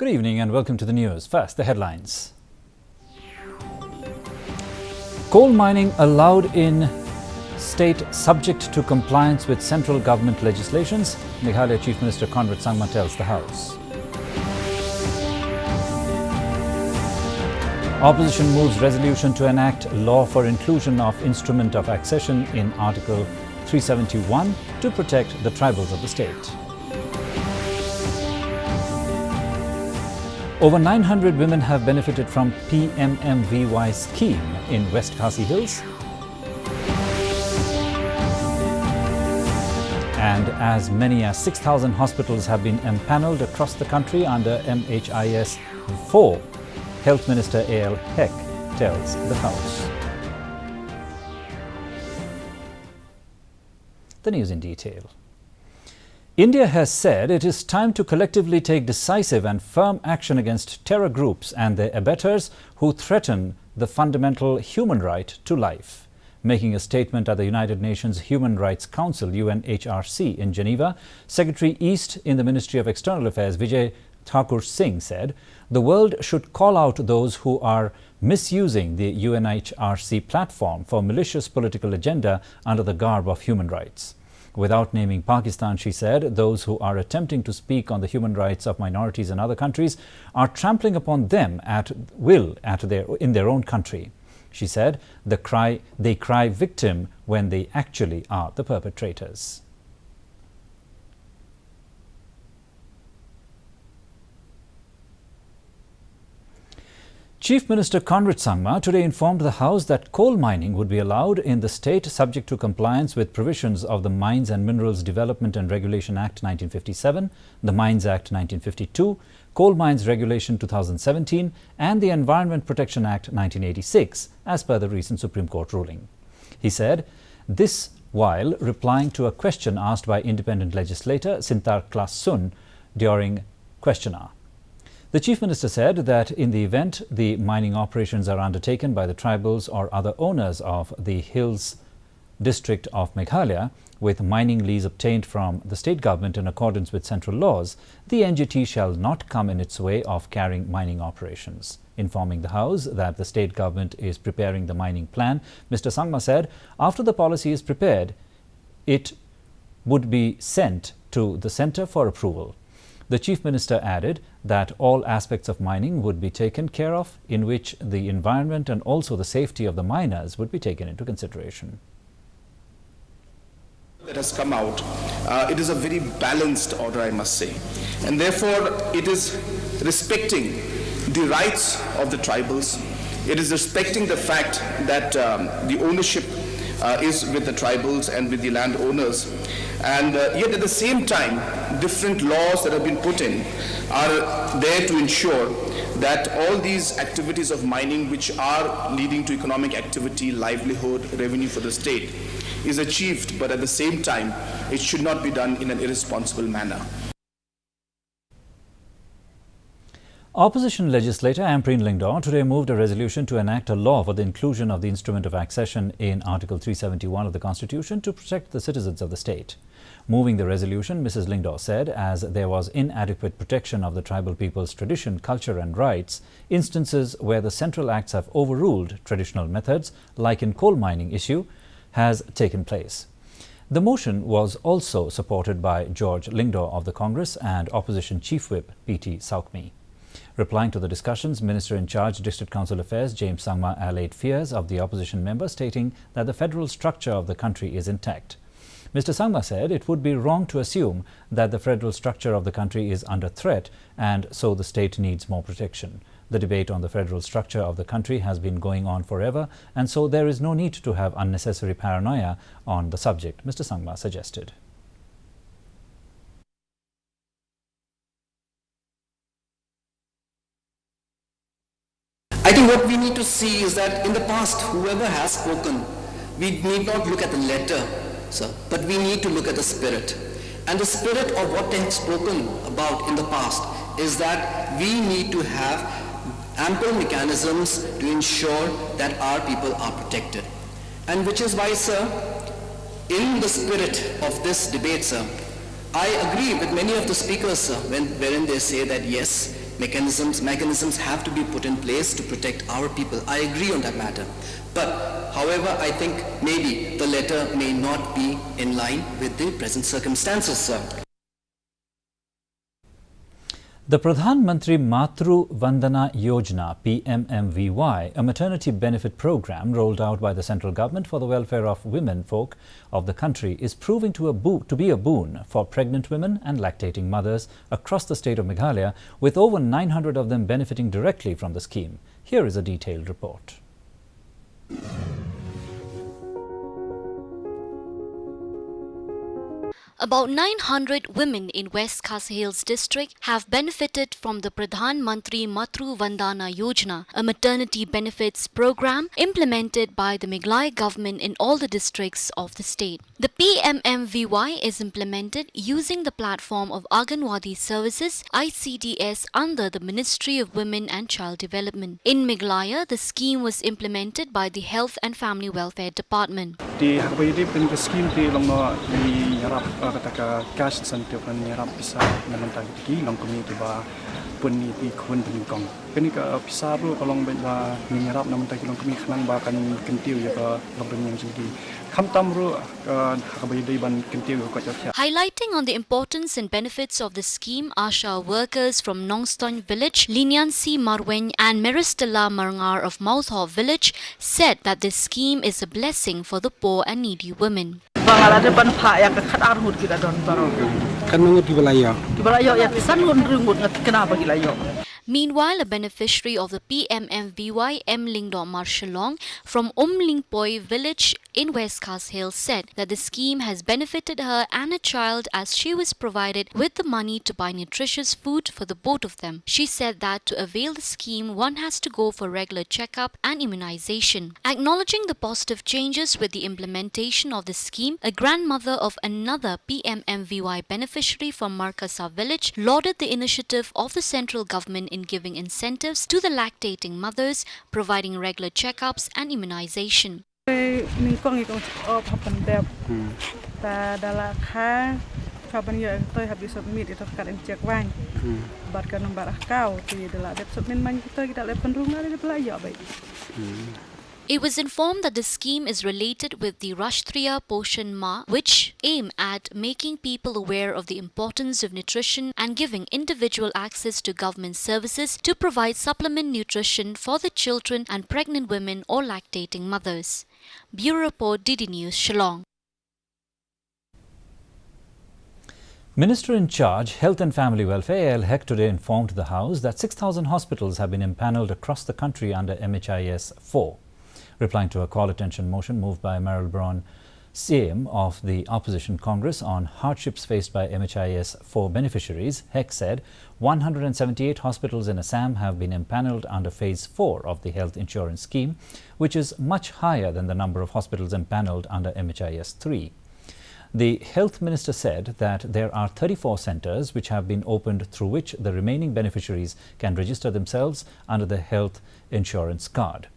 evening and welcome to the news. First, the headlines. Coal mining allowed in state subject to compliance with central government legislations, Meghalaya Chief Minister CONRAD SANGMA tells the House. Opposition moves resolution to enact law for inclusion of instrument of accession in Article 371 to protect the tribals of the state. Over 900 women have benefited from PMMVY scheme in West KHASI Hills. And as many as 6,000 hospitals have been empanelled across the country under MHIS-IV, Health Minister A.L. Heck tells the House. The news in detail. India has said it is time to collectively take decisive and firm action against terror groups and their abettors who threaten the fundamental human right to life. Making a statement at the United Nations Human Rights Council UNHRC in Geneva, Secretary East in the Ministry of External Affairs Vijay Thakur Singh said the world should call out those who are misusing the UNHRC platform for malicious political agenda under the garb of human rights. Without naming Pakistan, she said, those who are attempting to speak on the human rights of minorities in other countries are trampling upon them at will in their own country. She said, they cry victim when they actually are the perpetrators. Chief Minister CONRAD SANGMA today informed the House that coal mining would be allowed in the state subject to compliance with provisions of the Mines and Minerals Development and Regulation Act 1957, the Mines Act 1952, Coal Mines Regulation 2017 and the Environment Protection Act 1986 as per the recent Supreme Court ruling. He said this while replying to a question asked by independent legislator Sintar Klasun during question hour. The Chief Minister said that in the event the mining operations are undertaken by the tribals or other owners of the Hills district of Meghalaya with mining lease obtained from the state government in accordance with central laws, the NGT shall not come in its way of carrying mining operations. Informing the House that the state government is preparing the mining plan, Mr. Sangma said after the policy is prepared, it would be sent to the centre for approval. The Chief Minister added that all aspects of mining would be taken care of, in which the environment and also the safety of the miners would be taken into consideration. That has come out, it is a very balanced order, I must say, and therefore it is respecting the rights of the tribals. It is respecting the fact that the ownership is with the tribals and with the landowners, and yet at the same time different laws that have been put in are there to ensure that all these activities of mining which are leading to economic activity, livelihood, revenue for the state is achieved, but at the same time it should not be done in an irresponsible manner. Opposition legislator Ampreen Lyngdoh today moved a resolution to enact a law for the inclusion of the instrument of accession in Article 371 of the Constitution to protect the citizens of the state. Moving the resolution, Mrs. Lyngdoh said as there was inadequate protection of the tribal people's tradition, culture and rights, instances where the central acts have overruled traditional methods, like in coal mining issue, has taken place. The motion was also supported by George Lyngdoh of the Congress and Opposition Chief Whip P.T. Saukmi. Replying to the discussions, Minister in charge District Council Affairs James Sangma allayed fears of the opposition member, stating that the federal structure of the country is intact. Mr. Sangma said it would be wrong to assume that the federal structure of the country is under threat and so the state needs more protection. The debate on the federal structure of the country has been going on forever and so there is no need to have unnecessary paranoia on the subject, Mr. Sangma suggested. I think what we need to see is that in the past, whoever has spoken, we need not look at the letter, sir, but we need to look at the spirit. And the spirit of what they have spoken about in the past is that we need to have ample mechanisms to ensure that our people are protected. And which is why, sir, in the spirit of this debate, sir, I agree with many of the speakers, sir, wherein they say that yes, Mechanisms have to be put in place to protect our people. I agree on that matter. But, however, I think maybe the letter may not be in line with the present circumstances, sir. The Pradhan Mantri Matru Vandana Yojana PMMVY, a maternity benefit program rolled out by the central government for the welfare of women folk of the country, is proving to be a boon for pregnant women and lactating mothers across the state of Meghalaya, with over 900 of them benefiting directly from the scheme. Here is a detailed report. About 900 women in West KHASI Hills district have benefited from the Pradhan Mantri Matru Vandana Yojana, a maternity benefits program implemented by the Meghalaya government in all the districts of the state. The PMMVY is implemented using the platform of Anganwadi Services ICDS under the Ministry of Women and Child Development. In Meghalaya, the scheme was implemented by the Health and Family Welfare Department. Di hakbaydi pen scheme ti long no ni yarap kataka cash incentive kan yarap bisa naman tagi ti long community ba punni ti kun kong kani ka bisa ro kalong ba ni yarap naman tagi long community khnang ba kan kentiu ya ka long yang jigi khamtam ro hakbaydi ban kentiu ko cha. Highlighting on the importance and benefits of the scheme, Asha workers from Nongstong village, Linyansi Marwen and Meristala Marangar of Mouthhaw village said that this scheme is a blessing for the poor and needy women. Meanwhile, a beneficiary of the PMMVY, Lingdo Marshalong from Lingpoi village in West KHASI Hills said that the scheme has benefited her and her child as she was provided with the money to buy nutritious food for the both of them. She said that to avail the scheme, one has to go for regular checkup and immunization. Acknowledging the positive changes with the implementation of the scheme, a grandmother of another PMMVY beneficiary from Markasa village lauded the initiative of the central government in giving incentives to the lactating mothers, providing regular checkups and immunization. It was informed that the scheme is related with the Rashtriya Poshan Ma, which aim at making people aware of the importance of nutrition and giving individual access to government services to provide supplement nutrition for the children and pregnant women or lactating mothers. Bureau Report, DD News, Shillong. Minister in charge, Health and Family Welfare, AL today informed the House that 6,000 hospitals have been impanelled across the country under MHIS-IV. Replying to a call attention motion moved by Meryl Braun, CM of the Opposition Congress on hardships faced by MHIS-IV beneficiaries, HEC said 178 hospitals in Assam have been impanelled under Phase 4 of the health insurance scheme, which is much higher than the number of hospitals impanelled under MHIS-III. The Health Minister said that there are 34 centres which have been opened through which the remaining beneficiaries can register themselves under the health insurance card.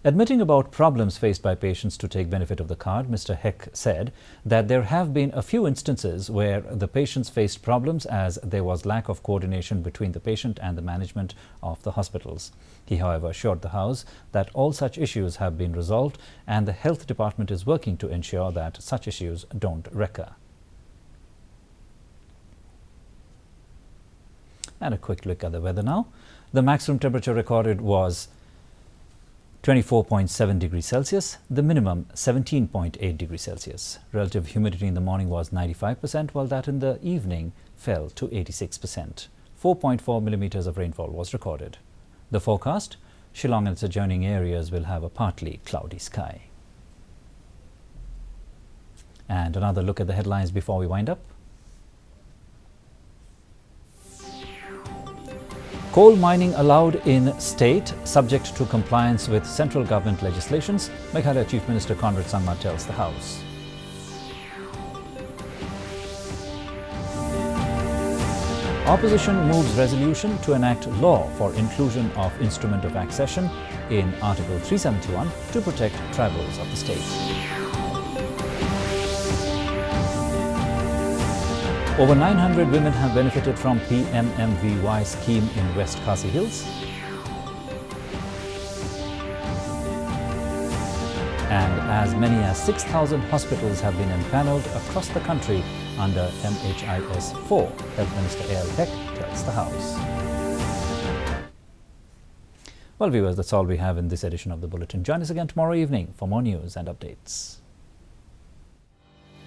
Admitting about problems faced by patients to take benefit of the card, Mr. Heck said that there have been a few instances where the patients faced problems as there was lack of coordination between the patient and the management of the hospitals. He, however, assured the House that all such issues have been resolved and the Health Department is working to ensure that such issues don't recur. And a quick look at the weather now. The maximum temperature recorded was 24.7 degrees Celsius, the minimum 17.8 degrees Celsius. Relative humidity in the morning was 95%, while that in the evening fell to 86%. 4.4 millimeters of rainfall was recorded. The forecast: Shillong and its adjoining areas will have a partly cloudy sky. And another look at the headlines before we wind up. Coal mining allowed in state, subject to compliance with central government legislations, Meghalaya Chief Minister CONRAD SANGMA tells the House. Opposition moves resolution to enact law for inclusion of instrument of accession in Article 371 to protect tribals of the state. Over 900 women have benefited from PMMVY scheme in West KHASI Hills. And as many as 6,000 hospitals have been empanelled across the country under MHIS-IV, Health Minister A.L. Heck tells the House. Well, viewers, that's all we have in this edition of the Bulletin. Join us again tomorrow evening for more news and updates.